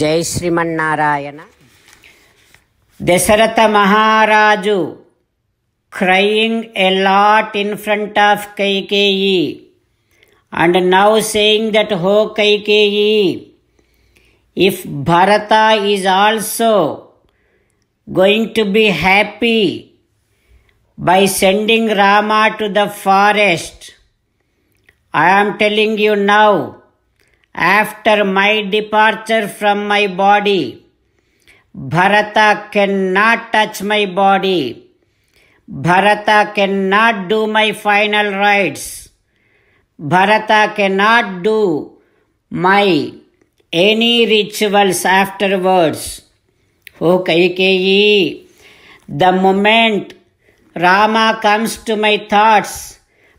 Jai Srimannarayana. Dasharatha Maharaju crying a lot in front of Kaikeyi and now saying that, "Ho Kaikeyi, if Bharata is also going to be happy by sending Rama to the forest, I am telling you now, after my departure from my body, Bharata cannot touch my body. Bharata cannot do my final rites. Bharata cannot do my any rituals afterwards. O Kaikeyi, the moment Rama comes to my thoughts,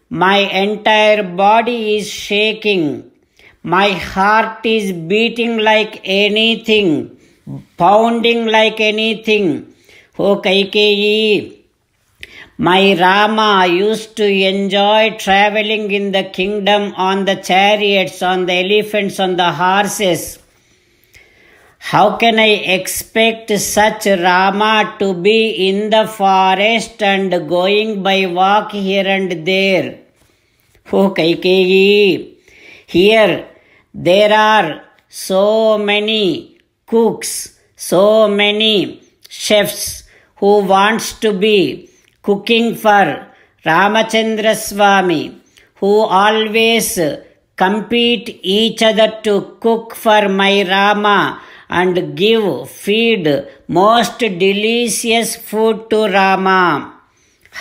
my entire body is shaking. My heart is beating like anything, pounding like anything. O Kaikeyi, my Rama used to enjoy traveling in the kingdom on the chariots, on the elephants, on the horses. How can I expect such Rama to be in the forest and going by walk here and there? O Kaikeyi, here there are so many cooks, so many chefs who wants to be cooking for Ramachandra Swami, who always compete each other to cook for my Rama and feed most delicious food to Rama.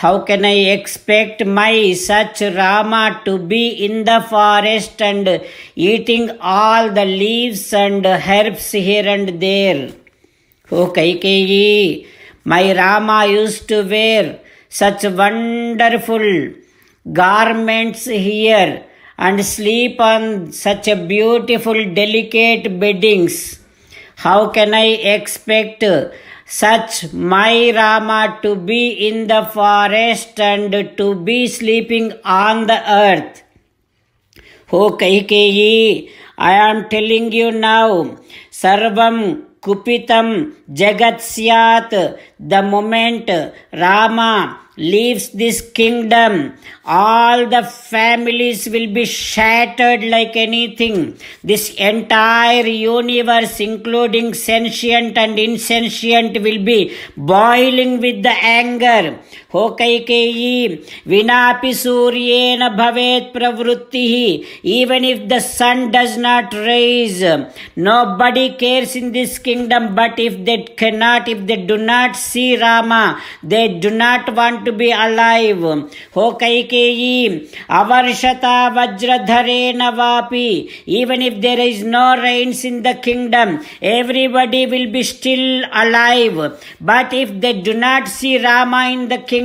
How can I expect my such Rama to be in the forest and eating all the leaves and herbs here and there? O Kaikeyi, my Rama used to wear such wonderful garments here and sleep on such a beautiful delicate beddings. How can I expect such my Rama to be in the forest and to be sleeping on the earth? O Kaikeyi, I am telling you now, Sarvam Kupitam Jagat Syat, the moment Rama leaves this kingdom, all the families will be shattered like anything. This entire universe, including sentient and insentient, will be boiling with the anger. O Kaikeyi, Vinapi Suryena Bhavet Pravrittihi, even if the sun does not rise, nobody cares in this kingdom. But if they do not see Rama, they do not want to be alive. O Kaikeyi, Avarshata Vajradharena Vapi, even if there is no rains in the kingdom, everybody will be still alive. But if they do not see Rama in the kingdom,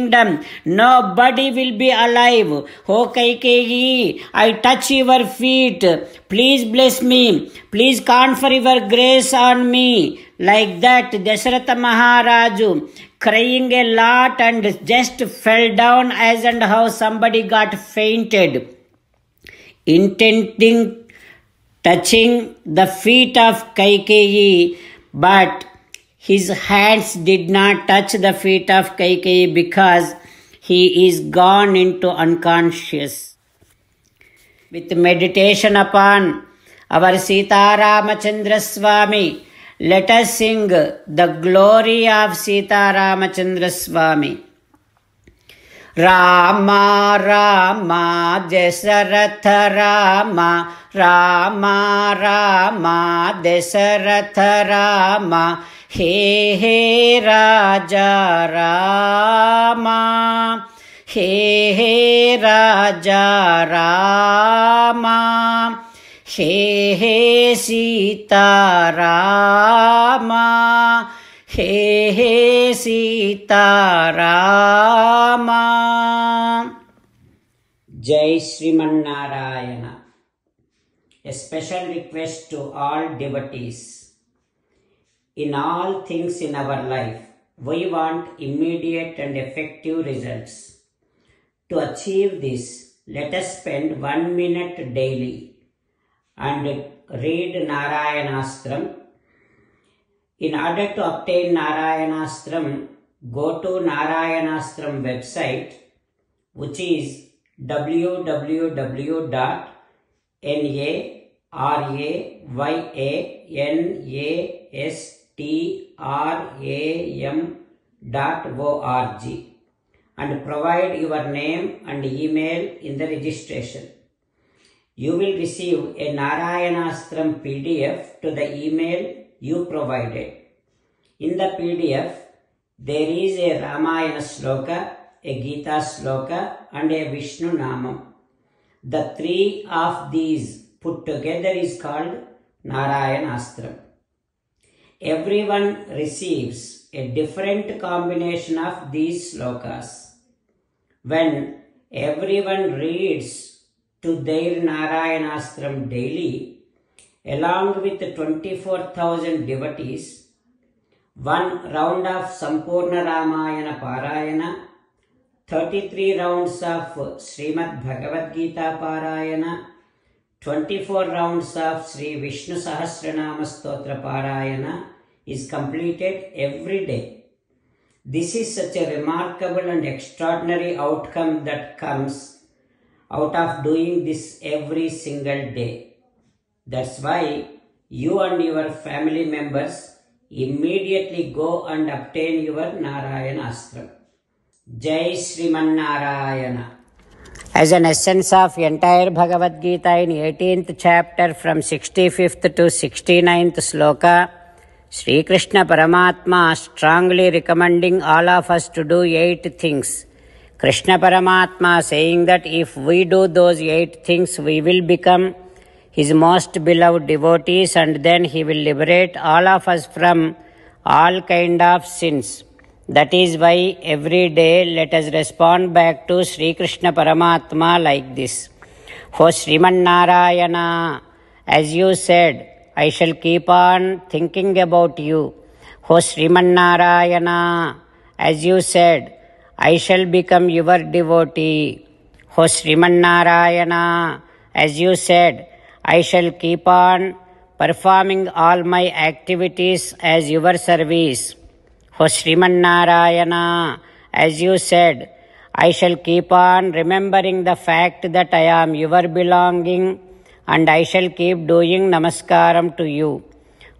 nobody will be alive. O Kaikeyi, I touch your feet. Please bless me. Please confer your grace on me. Like that, Dasharatha Maharaju crying a lot and just fell down as and how somebody got fainted, intending touching the feet of Kaikeyi, but his hands did not touch the feet of Kaikeyi because he is gone into unconscious. With meditation upon our Sita Ramachandra Swami, let us sing the glory of Sita Ramachandra Swami. Rama Rama Dasharatha Rama, Rama Rama Dasharatha Rama, He He Raja Rama, He He Raja Rama, He He Sita Rama, He He Sita Rama. Jai Srimannarayana. A special request to all devotees. In all things in our life, we want immediate and effective results. To achieve this, let us spend 1 minute daily and read Narayanastram In order to obtain Narayanastram, go to Narayanastram website, which is www.narayanastram.org, and provide your name and email in the registration. You will receive a Narayanastram PDF to the email you provided. In the PDF, there is a Ramayana Sloka, a Gita Sloka, and a Vishnu Namam. The three of these put together is called Narayanastram. Everyone receives a different combination of these slokas. When everyone reads to their Narayanastram daily, along with 24,000 devotees, one round of Sampurna Ramayana Parayana, 33 rounds of Srimad Bhagavad Gita Parayana, 24 rounds of Sri Vishnu Sahasranama Stotra Parayana is completed every day. This is such a remarkable and extraordinary outcome that comes out of doing this every single day. That's why you and your family members immediately go and obtain your Narayanastram. Jai Sriman Narayana. As an essence of entire Bhagavad Gita in 18th chapter from 65th to 69th sloka, Sri Krishna Paramatma strongly recommending all of us to do 8 things. Krishna Paramatma saying that if we do those 8 things, we will become His most beloved devotees, and then He will liberate all of us from all kind of sins. That is why every day let us respond back to Sri Krishna Paramatma like this. O Sriman Narayana, as you said, I shall keep on thinking about you. O Sriman Narayana, as you said, I shall become your devotee. O Sriman Narayana, as you said, I shall keep on performing all my activities as your service. O Sriman Narayana, as you said, I shall keep on remembering the fact that I am your belonging, and I shall keep doing namaskaram to you.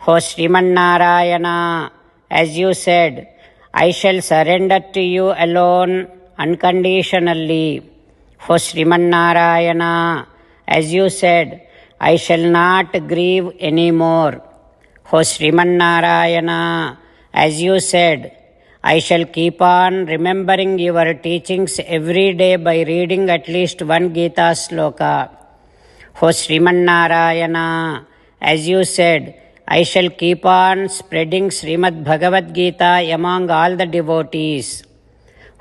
O Sriman Narayana, as you said, I shall surrender to you alone unconditionally. O Sriman Narayana, as you said, I shall not grieve anymore. O Sriman Narayana, as you said, I shall keep on remembering your teachings every day by reading at least one Gita sloka. O Sriman Narayana, as you said, I shall keep on spreading Srimad Bhagavad Gita among all the devotees.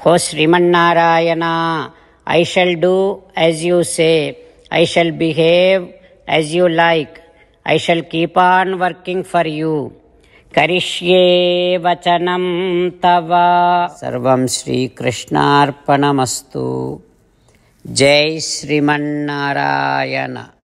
O Sriman Narayana, I shall do as you say. I shall behave as you like. I shall keep on working for you. Karishye vachanam tava. Sarvam Shri Krishnarpanamastu. Jai Sriman Narayana.